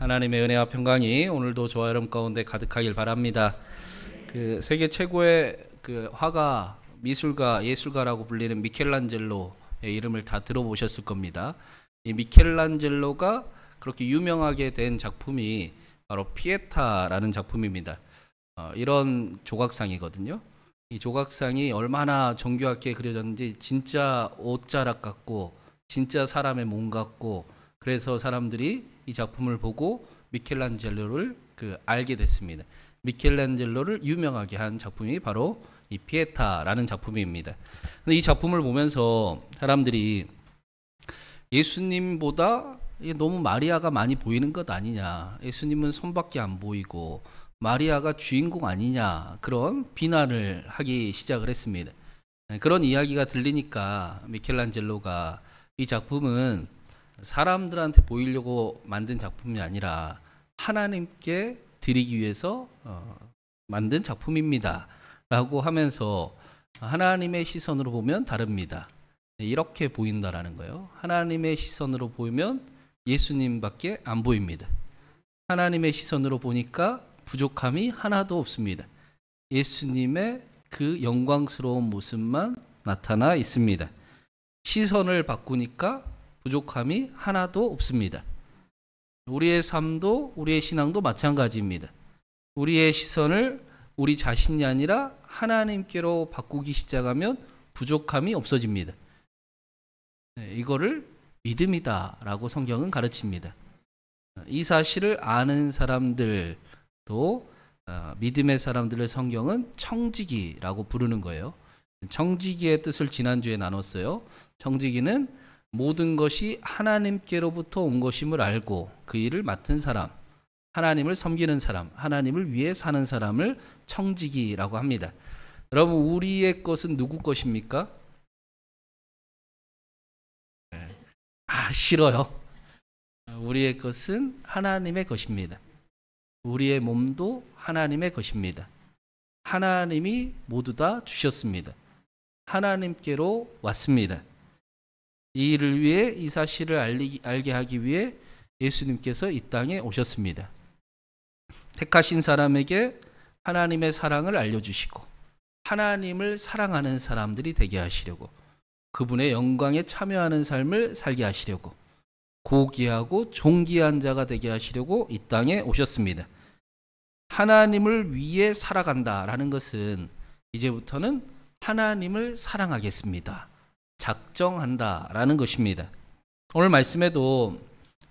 하나님의 은혜와 평강이 오늘도 저와 여러분 가운데 가득하길 바랍니다. 그 세계 최고의 그 화가, 미술가, 예술가라고 불리는 미켈란젤로의 이름을 다 들어보셨을 겁니다. 이 미켈란젤로가 그렇게 유명하게 된 작품이 바로 피에타라는 작품입니다. 이런 조각상이거든요. 이 조각상이 얼마나 정교하게 그려졌는지 진짜 옷자락 같고 진짜 사람의 몸 같고, 그래서 사람들이 이 작품을 보고 미켈란젤로를 알게 됐습니다. 미켈란젤로를 유명하게 한 작품이 바로 이 피에타라는 작품입니다. 근데 이 작품을 보면서 사람들이 예수님보다 너무 마리아가 많이 보이는 것 아니냐, 예수님은 손밖에 안 보이고 마리아가 주인공 아니냐, 그런 비난을 하기 시작을 했습니다. 그런 이야기가 들리니까 미켈란젤로가 이 작품은 사람들한테 보이려고 만든 작품이 아니라 하나님께 드리기 위해서 만든 작품입니다 라고 하면서 하나님의 시선으로 보면 다릅니다, 이렇게 보인다라는 거예요. 하나님의 시선으로 보면 예수님밖에 안 보입니다. 하나님의 시선으로 보니까 부족함이 하나도 없습니다. 예수님의 그 영광스러운 모습만 나타나 있습니다. 시선을 바꾸니까 부족함이 하나도 없습니다. 우리의 삶도, 우리의 신앙도 마찬가지입니다. 우리의 시선을 우리 자신이 아니라 하나님께로 바꾸기 시작하면 부족함이 없어집니다. 이거를 믿음이다 라고 성경은 가르칩니다. 이 사실을 아는 사람들도 믿음의 사람들을 성경은 청지기라고 부르는 거예요. 청지기의 뜻을 지난주에 나눴어요. 청지기는 모든 것이 하나님께로부터 온 것임을 알고 그 일을 맡은 사람, 하나님을 섬기는 사람, 하나님을 위해 사는 사람을 청지기라고 합니다. 여러분, 우리의 것은 누구 것입니까? 싫어요. 우리의 것은 하나님의 것입니다. 우리의 몸도 하나님의 것입니다. 하나님이 모두 다 주셨습니다. 하나님께로 왔습니다. 이 일을 위해, 이 사실을 알게 하기 위해 예수님께서 이 땅에 오셨습니다. 택하신 사람에게 하나님의 사랑을 알려주시고 하나님을 사랑하는 사람들이 되게 하시려고, 그분의 영광에 참여하는 삶을 살게 하시려고, 고귀하고 존귀한 자가 되게 하시려고 이 땅에 오셨습니다. 하나님을 위해 살아간다라는 것은 이제부터는 하나님을 사랑하겠습니다, 작정한다라는 것입니다. 오늘 말씀에도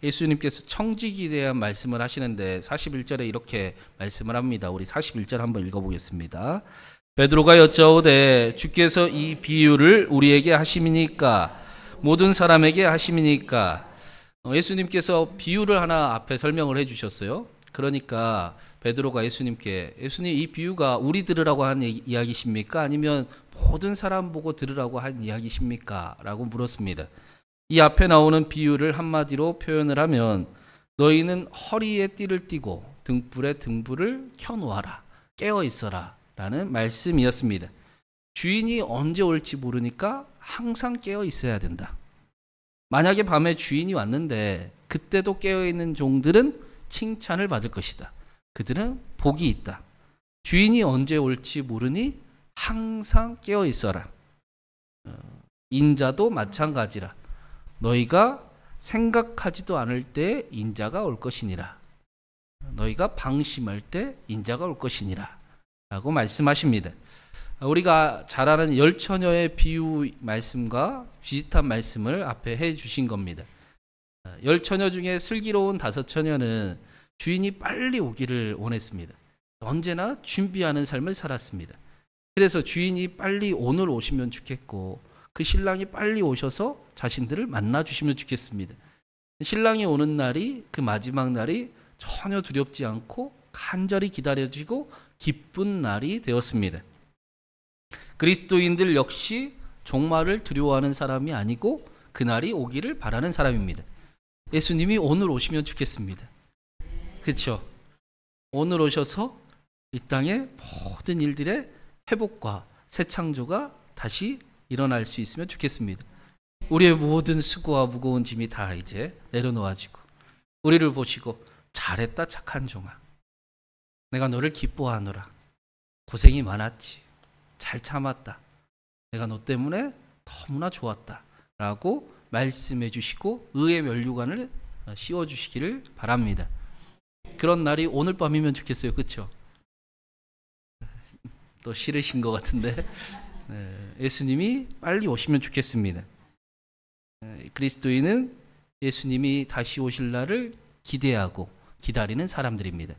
예수님께서 청지기에 대한 말씀을 하시는데 41절에 이렇게 말씀을 합니다. 우리 41절 한번 읽어보겠습니다. 베드로가 여짜오되 주께서 이 비유를 우리에게 하심이니까 모든 사람에게 하심이니까. 예수님께서 비유를 하나 앞에 설명을 해주셨어요. 그러니까 베드로가 예수님께, 예수님, 이 비유가 우리 들으라고 한 이야기십니까? 아니면 모든 사람 보고 들으라고 한 이야기십니까? 라고 물었습니다. 이 앞에 나오는 비유를 한마디로 표현을 하면 너희는 허리에 띠를 띠고 등불에 등불을 켜놓아라, 깨어 있어라 라는 말씀이었습니다. 주인이 언제 올지 모르니까 항상 깨어 있어야 된다. 만약에 밤에 주인이 왔는데 그때도 깨어있는 종들은 칭찬을 받을 것이다. 그들은 복이 있다. 주인이 언제 올지 모르니 항상 깨어 있어라. 인자도 마찬가지라. 너희가 생각하지도 않을 때 인자가 올 것이니라. 너희가 방심할 때 인자가 올 것이니라 라고 말씀하십니다. 우리가 잘 아는 열처녀의 비유 말씀과 비슷한 말씀을 앞에 해 주신 겁니다. 열처녀 중에 슬기로운 5처녀는 주인이 빨리 오기를 원했습니다. 언제나 준비하는 삶을 살았습니다. 그래서 주인이 빨리 오늘 오시면 좋겠고, 그 신랑이 빨리 오셔서 자신들을 만나주시면 좋겠습니다. 신랑이 오는 날이, 그 마지막 날이 전혀 두렵지 않고 간절히 기다려지고 기쁜 날이 되었습니다. 그리스도인들 역시 종말을 두려워하는 사람이 아니고 그날이 오기를 바라는 사람입니다. 예수님이 오늘 오시면 좋겠습니다. 그렇죠? 오늘 오셔서 이 땅의 모든 일들의 회복과 새 창조가 다시 일어날 수 있으면 좋겠습니다. 우리의 모든 수고와 무거운 짐이 다 이제 내려놓아지고 우리를 보시고 잘했다 착한 종아. 내가 너를 기뻐하노라. 고생이 많았지. 잘 참았다. 내가 너 때문에 너무나 좋았다. 라고 말씀해 주시고 의의 면류관을 씌워 주시기를 바랍니다. 그런 날이 오늘 밤이면 좋겠어요. 그렇죠? 또 싫으신 것 같은데 예수님이 빨리 오시면 좋겠습니다. 그리스도인은 예수님이 다시 오실 날을 기대하고 기다리는 사람들입니다.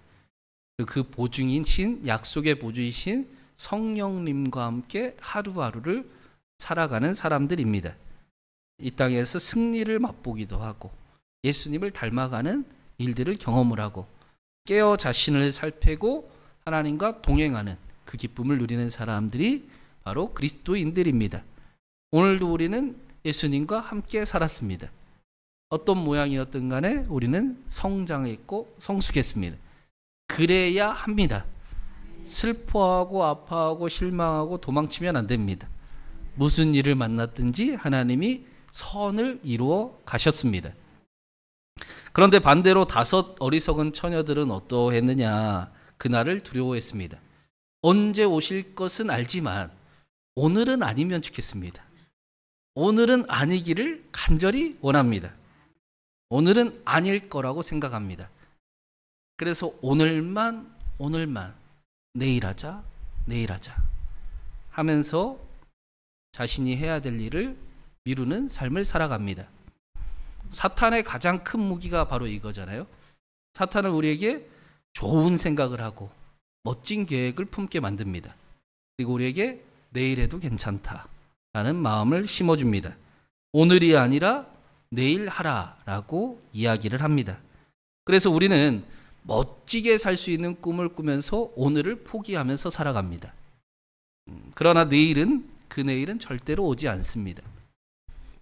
그 보증이신 약속의 보증이신 성령님과 함께 하루하루를 살아가는 사람들입니다. 이 땅에서 승리를 맛보기도 하고 예수님을 닮아가는 일들을 경험을 하고 깨어 자신을 살피고 하나님과 동행하는 그 기쁨을 누리는 사람들이 바로 그리스도인들입니다. 오늘도 우리는 예수님과 함께 살았습니다. 어떤 모양이었든 간에 우리는 성장했고 성숙했습니다. 그래야 합니다. 슬퍼하고 아파하고 실망하고 도망치면 안 됩니다. 무슨 일을 만났든지 하나님이 선을 이루어 가셨습니다. 그런데 반대로 5 어리석은 처녀들은 어떠했느냐? 그날을 두려워했습니다. 언제 오실 것은 알지만 오늘은 아니면 좋겠습니다. 오늘은 아니기를 간절히 원합니다. 오늘은 아닐 거라고 생각합니다. 그래서 오늘만 내일 하자 하면서 자신이 해야 될 일을 미루는 삶을 살아갑니다. 사탄의 가장 큰 무기가 바로 이거잖아요. 사탄은 우리에게 좋은 생각을 하고 멋진 계획을 품게 만듭니다. 그리고 우리에게 내일 해도 괜찮다라는 마음을 심어줍니다. 오늘이 아니라 내일 하라라고 이야기를 합니다. 그래서 우리는 멋지게 살 수 있는 꿈을 꾸면서 오늘을 포기하면서 살아갑니다. 그러나 그 내일은 절대로 오지 않습니다.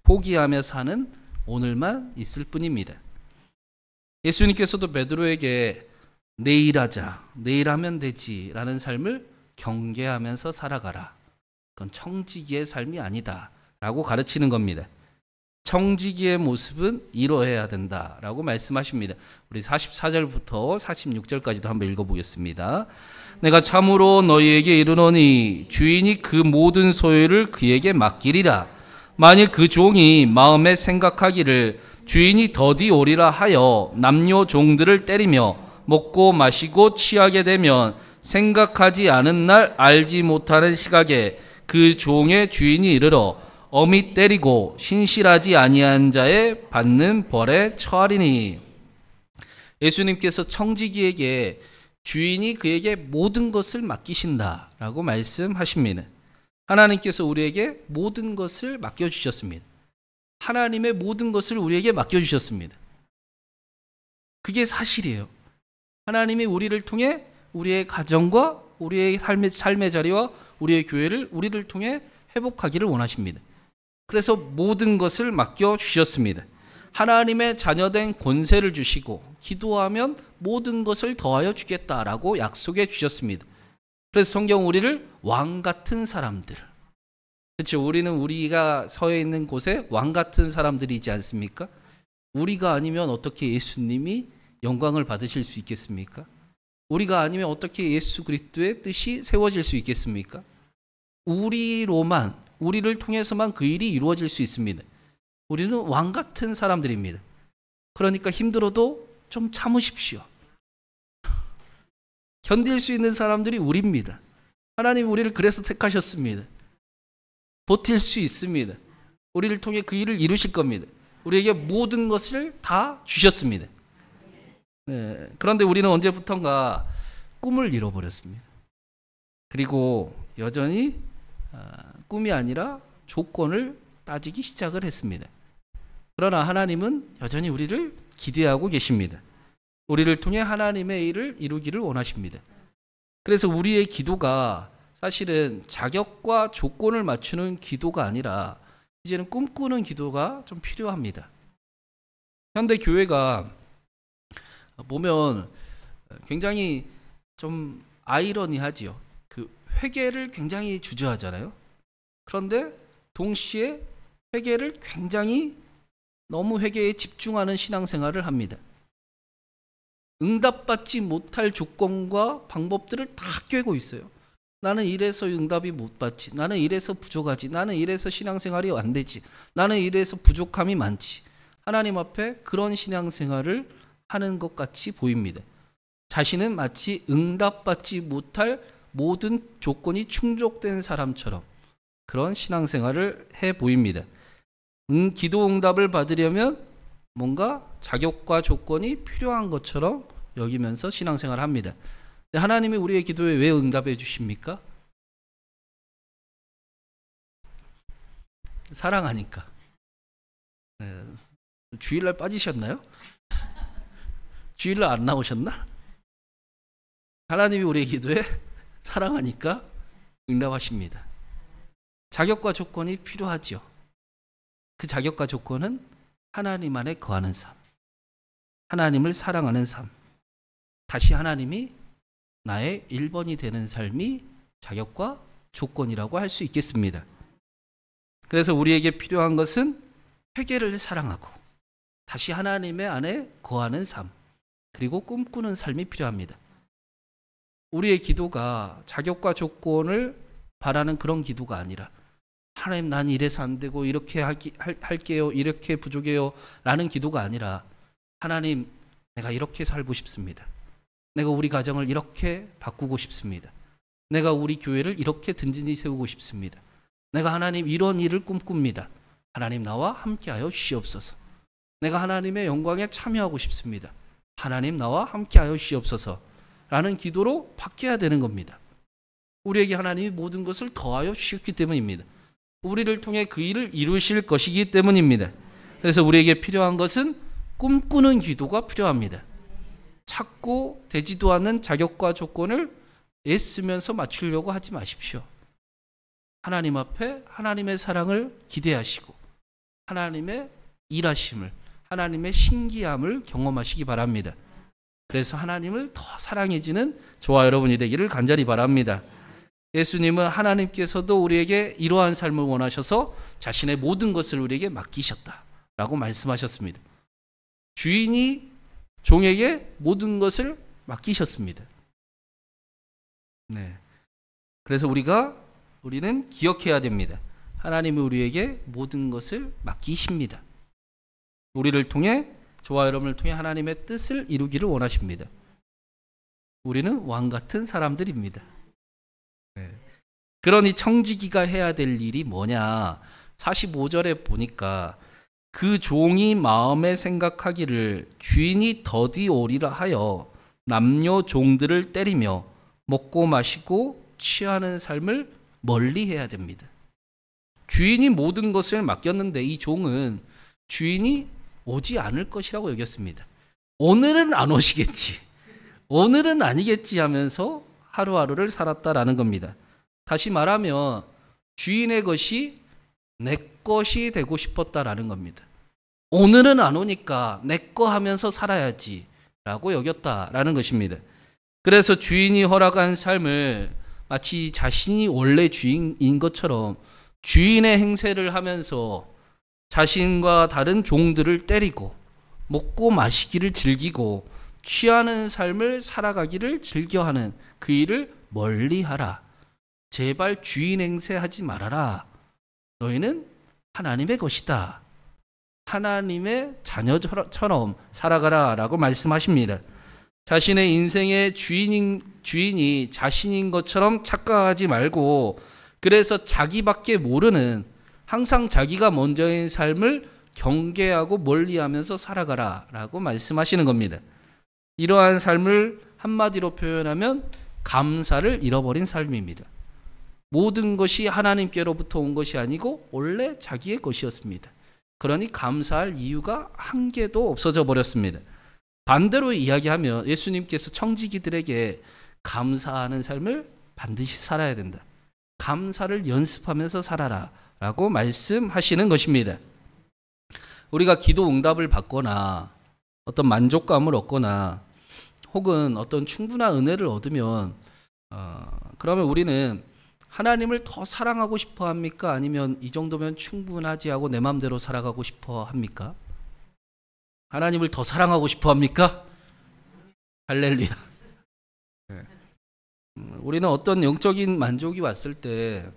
포기하며 사는 오늘만 있을 뿐입니다. 예수님께서도 베드로에게 내일 하자, 내일 하면 되지 라는 삶을 경계하면서 살아가라. 그건 청지기의 삶이 아니다 라고 가르치는 겁니다. 청지기의 모습은 이러해야 된다라고 말씀하십니다. 우리 44절부터 46절까지도 한번 읽어보겠습니다. 내가 참으로 너희에게 이르노니 주인이 그 모든 소유를 그에게 맡기리라. 만일 그 종이 마음에 생각하기를 주인이 더디 오리라 하여 남녀 종들을 때리며 먹고 마시고 취하게 되면 생각하지 않은 날 알지 못하는 시각에 그 종의 주인이 이르러 엄히 때리고 신실하지 아니한 자의 받는 벌에 처하리니. 예수님께서 청지기에게 주인이 그에게 모든 것을 맡기신다라고 말씀하십니다. 하나님께서 우리에게 모든 것을 맡겨주셨습니다. 하나님의 모든 것을 우리에게 맡겨주셨습니다. 그게 사실이에요. 하나님이 우리를 통해 우리의 가정과 우리의 삶의 자리와 우리의 교회를 우리를 통해 회복하기를 원하십니다. 그래서 모든 것을 맡겨주셨습니다. 하나님의 자녀된 권세를 주시고 기도하면 모든 것을 더하여 주겠다라고 약속해 주셨습니다. 그래서 성경 우리를 왕 같은 사람들, 그렇죠? 우리는 우리가 서 있는 곳에 왕 같은 사람들이지 않습니까? 우리가 아니면 어떻게 예수님이 영광을 받으실 수 있겠습니까? 우리가 아니면 어떻게 예수 그리스도의 뜻이 세워질 수 있겠습니까? 우리를 통해서만 그 일이 이루어질 수 있습니다. 우리는 왕 같은 사람들입니다. 그러니까 힘들어도 좀 참으십시오. 견딜 수 있는 사람들이 우리입니다. 하나님 우리를 그래서 택하셨습니다. 버틸 수 있습니다. 우리를 통해 그 일을 이루실 겁니다. 우리에게 모든 것을 다 주셨습니다. 네, 그런데 우리는 언제부턴가 꿈을 잃어버렸습니다. 그리고 여전히 꿈이 아니라 조건을 따지기 시작을 했습니다. 그러나 하나님은 여전히 우리를 기대하고 계십니다. 우리를 통해 하나님의 일을 이루기를 원하십니다. 그래서 우리의 기도가 사실은 자격과 조건을 맞추는 기도가 아니라 이제는 꿈꾸는 기도가 좀 필요합니다. 현대 교회가 보면 굉장히 좀 아이러니하지요. 그 회개를 굉장히 주저하잖아요. 그런데 동시에 회개를 굉장히 너무 회개에 집중하는 신앙생활을 합니다. 응답받지 못할 조건과 방법들을 다 꿰고 있어요. 나는 이래서 응답이 못 받지. 나는 이래서 부족하지. 나는 이래서 신앙생활이 안 되지. 나는 이래서 부족함이 많지. 하나님 앞에 그런 신앙생활을 하는 것 같이 보입니다. 자신은 마치 응답받지 못할 모든 조건이 충족된 사람처럼 그런 신앙생활을 해 보입니다. 기도 응답을 받으려면 뭔가 자격과 조건이 필요한 것처럼 여기면서 신앙생활을 합니다. 하나님이 우리의 기도에 왜 응답해 주십니까? 사랑하니까. 네. 주일날 빠지셨나요? 주일날 안 나오셨나? 하나님이 우리의 기도에 사랑하니까 응답하십니다. 자격과 조건이 필요하죠. 그 자격과 조건은 하나님 안에 거하는 삶, 하나님을 사랑하는 삶, 다시 하나님이 나의 1번이 되는 삶이 자격과 조건이라고 할 수 있겠습니다. 그래서 우리에게 필요한 것은 회개를 사랑하고 다시 하나님의 안에 거하는 삶, 그리고 꿈꾸는 삶이 필요합니다. 우리의 기도가 자격과 조건을 바라는 그런 기도가 아니라 하나님 난 이래서 안 되고 이렇게 할게요, 이렇게 부족해요 라는 기도가 아니라 하나님 내가 이렇게 살고 싶습니다. 내가 우리 가정을 이렇게 바꾸고 싶습니다. 내가 우리 교회를 이렇게 든든히 세우고 싶습니다. 내가 하나님 이런 일을 꿈꿉니다. 하나님 나와 함께하여 주시옵소서. 내가 하나님의 영광에 참여하고 싶습니다. 하나님 나와 함께하여 주시옵소서 라는 기도로 바뀌어야 되는 겁니다. 우리에게 하나님이 모든 것을 더하여 주셨기 때문입니다. 우리를 통해 그 일을 이루실 것이기 때문입니다. 그래서 우리에게 필요한 것은 꿈꾸는 기도가 필요합니다. 찾고 되지도 않는 자격과 조건을 애쓰면서 맞추려고 하지 마십시오. 하나님 앞에 하나님의 사랑을 기대하시고 하나님의 일하심을, 하나님의 신기함을 경험하시기 바랍니다. 그래서 하나님을 더 사랑해지는 저와 여러분이 되기를 간절히 바랍니다. 예수님은 하나님께서도 우리에게 이러한 삶을 원하셔서 자신의 모든 것을 우리에게 맡기셨다라고 말씀하셨습니다. 주인이 종에게 모든 것을 맡기셨습니다. 네. 그래서 우리는 기억해야 됩니다. 하나님이 우리에게 모든 것을 맡기십니다. 우리를 통해, 저와 여러분을 통해 하나님의 뜻을 이루기를 원하십니다. 우리는 왕 같은 사람들입니다. 네. 그러니 청지기가 해야 될 일이 뭐냐? 45절에 보니까 그 종이 마음에 생각하기를 주인이 더디 오리라 하여 남녀 종들을 때리며 먹고 마시고 취하는 삶을 멀리 해야 됩니다. 주인이 모든 것을 맡겼는데 이 종은 주인이 오지 않을 것이라고 여겼습니다. 오늘은 안 오시겠지, 오늘은 아니겠지 하면서 하루하루를 살았다라는 겁니다. 다시 말하면 주인의 것이 내 것이 되고 싶었다라는 겁니다. 오늘은 안 오니까 내 거 하면서 살아야지 라고 여겼다라는 것입니다. 그래서 주인이 허락한 삶을 마치 자신이 원래 주인인 것처럼 주인의 행세를 하면서 자신과 다른 종들을 때리고 먹고 마시기를 즐기고 취하는 삶을 살아가기를 즐겨하는 그 일을 멀리하라. 제발 주인 행세하지 말아라. 너희는 하나님의 것이다. 하나님의 자녀처럼 살아가라 라고 말씀하십니다. 자신의 인생의 주인이 자신인 것처럼 착각하지 말고, 그래서 자기밖에 모르는, 항상 자기가 먼저인 삶을 경계하고 멀리하면서 살아가라 라고 말씀하시는 겁니다. 이러한 삶을 한마디로 표현하면 감사를 잃어버린 삶입니다. 모든 것이 하나님께로부터 온 것이 아니고 원래 자기의 것이었습니다. 그러니 감사할 이유가 한 개도 없어져 버렸습니다. 반대로 이야기하면 예수님께서 청지기들에게 감사하는 삶을 반드시 살아야 된다. 감사를 연습하면서 살아라 라고 말씀하시는 것입니다. 우리가 기도 응답을 받거나 어떤 만족감을 얻거나 혹은 어떤 충분한 은혜를 얻으면 그러면 우리는 하나님을 더 사랑하고 싶어 합니까? 아니면 이 정도면 충분하지 하고 내 마음대로 살아가고 싶어 합니까? 하나님을 더 사랑하고 싶어 합니까? 할렐루야. 네. 우리는 어떤 영적인 만족이 왔을 때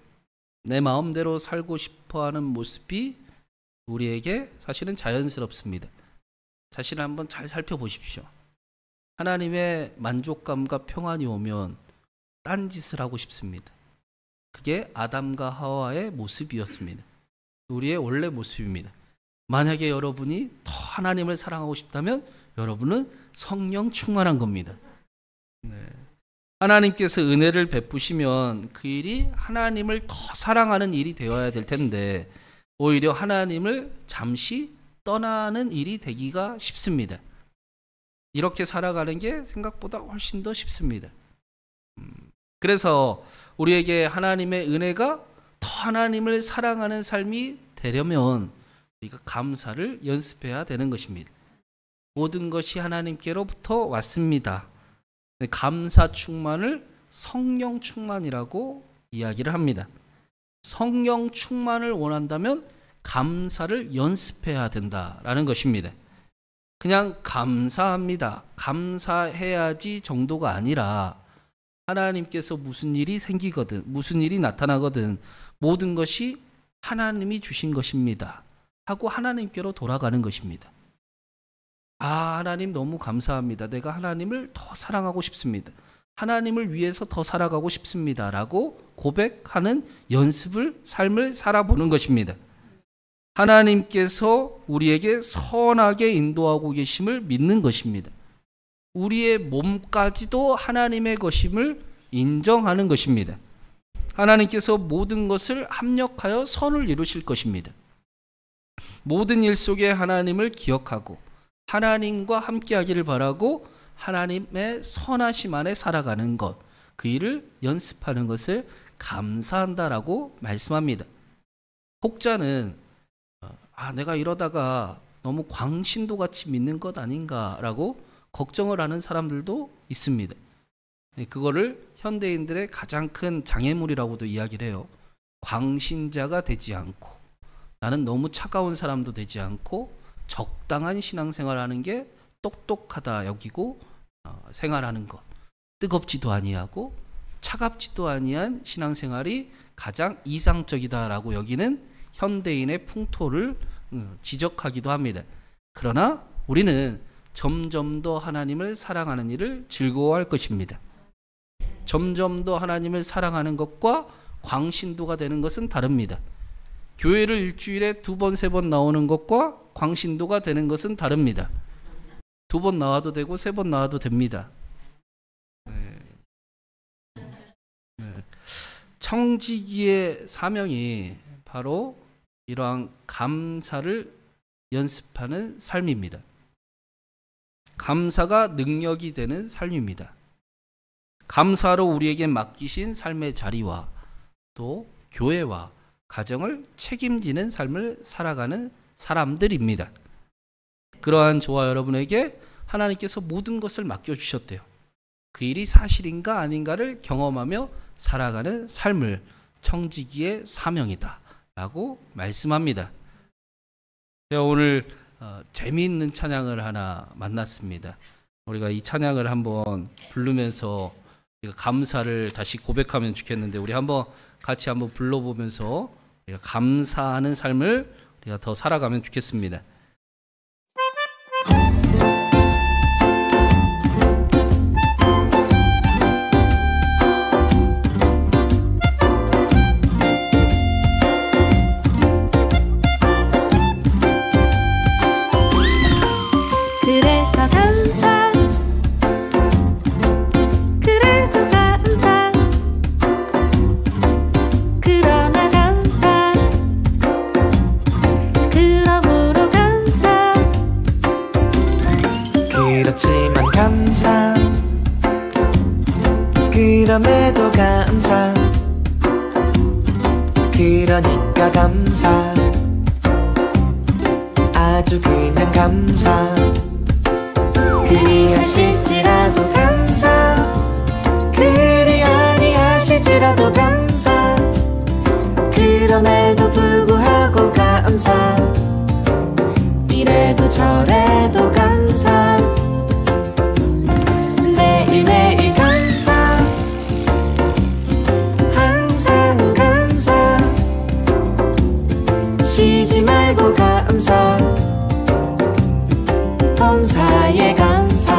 내 마음대로 살고 싶어하는 모습이 우리에게 사실은 자연스럽습니다. 자신을 한번 잘 살펴보십시오. 하나님의 만족감과 평안이 오면 딴짓을 하고 싶습니다. 그게 아담과 하와의 모습이었습니다. 우리의 원래 모습입니다. 만약에 여러분이 더 하나님을 사랑하고 싶다면 여러분은 성령 충만한 겁니다. 네. 하나님께서 은혜를 베푸시면 그 일이 하나님을 더 사랑하는 일이 되어야 될 텐데 오히려 하나님을 잠시 떠나는 일이 되기가 쉽습니다. 이렇게 살아가는 게 생각보다 훨씬 더 쉽습니다. 그래서 우리에게 하나님의 은혜가 더 하나님을 사랑하는 삶이 되려면 우리가 감사를 연습해야 되는 것입니다. 모든 것이 하나님께로부터 왔습니다. 감사 충만을 성령 충만이라고 이야기를 합니다. 성령 충만을 원한다면 감사를 연습해야 된다라는 것입니다. 그냥 감사합니다, 감사해야지 정도가 아니라 하나님께서 무슨 일이 생기거든, 무슨 일이 나타나거든 모든 것이 하나님이 주신 것입니다 하고 하나님께로 돌아가는 것입니다. 아, 하나님 너무 감사합니다. 내가 하나님을 더 사랑하고 싶습니다. 하나님을 위해서 더 살아가고 싶습니다 라고 고백하는 연습을, 삶을 살아보는 것입니다. 하나님께서 우리에게 선하게 인도하고 계심을 믿는 것입니다. 우리의 몸까지도 하나님의 것임을 인정하는 것입니다. 하나님께서 모든 것을 합력하여 선을 이루실 것입니다. 모든 일 속에 하나님을 기억하고 하나님과 함께하기를 바라고 하나님의 선하심 안에 살아가는 것, 그 일을 연습하는 것을 감사한다라고 말씀합니다. 혹자는 내가 이러다가 너무 광신도 같이 믿는 것 아닌가라고 걱정을 하는 사람들도 있습니다. 그거를 현대인들의 가장 큰 장애물이라고도 이야기를 해요. 광신자가 되지 않고 나는 너무 차가운 사람도 되지 않고 적당한 신앙생활하는 게 똑똑하다 여기고 생활하는 것, 뜨겁지도 아니하고 차갑지도 아니한 신앙생활이 가장 이상적이다라고 여기는 현대인의 풍토를 지적하기도 합니다. 그러나 우리는 점점 더 하나님을 사랑하는 일을 즐거워할 것입니다. 점점 더 하나님을 사랑하는 것과 광신도가 되는 것은 다릅니다. 교회를 일주일에 2번, 3번 나오는 것과 광신도가 되는 것은 다릅니다. 2번 나와도 되고 3번 나와도 됩니다. 청지기의 사명이 바로 이러한 감사를 연습하는 삶입니다. 감사가 능력이 되는 삶입니다. 감사로 우리에게 맡기신 삶의 자리와 또 교회와 가정을 책임지는 삶을 살아가는 사람들입니다. 그러한 저와 여러분에게 하나님께서 모든 것을 맡겨주셨대요. 그 일이 사실인가 아닌가를 경험하며 살아가는 삶을 청지기의 사명이다 라고 말씀합니다. 제가 오늘 재미있는 찬양을 하나 만났습니다. 우리가 이 찬양을 한번 부르면서 감사를 다시 고백하면 좋겠는데 우리 한번 같이 한번 불러보면서 우리가 감사하는 삶을 우리가 더 살아가면 좋겠습니다. 그래서 감사, 그래도 감사, 그러나 감사, 그러므로 감사, 그렇지만 감사, 그럼에도 감사, 그러니까 감사, 아주 그냥 감사. 그리 하실지라도 감사, 그리 아니하실지라도 감사, 그럼에도 불구하고 감사, 이래도 저래도 감사, 감사